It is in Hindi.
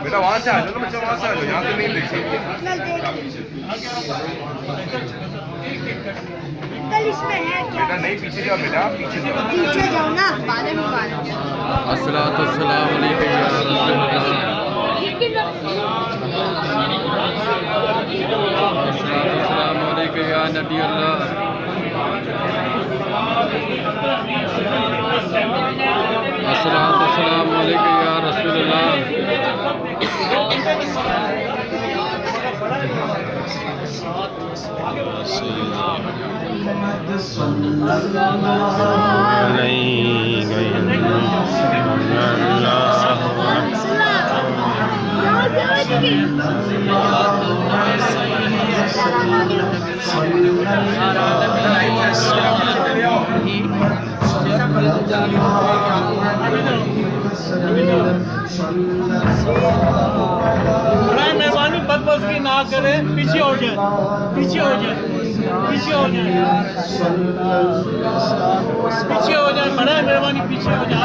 बेटा वहां से आ जाओ ना, बच्चा वहां से आ जाओ, यहाँ से नहीं देख सकते। इसमें है क्या? बेटा नहीं, पीछे जाओ बेटा, पीछे जाओ, पीछे जाओ ना। अस्सलातु वस्सलामु अलैका या रसूलल्लाह। अस्सलातु वस्सलामु अलैका या नबी अल्लाह। अस्सलातु वस्सलामु अलैका या रसूलल्लाह। मेहरबानी बदबस की ना करे, पीछे हो जाए, पीछे हो जाए, पीछे हो जाए, पीछे हो जाए, बड़ा मेहरबानी पीछे हो जाए।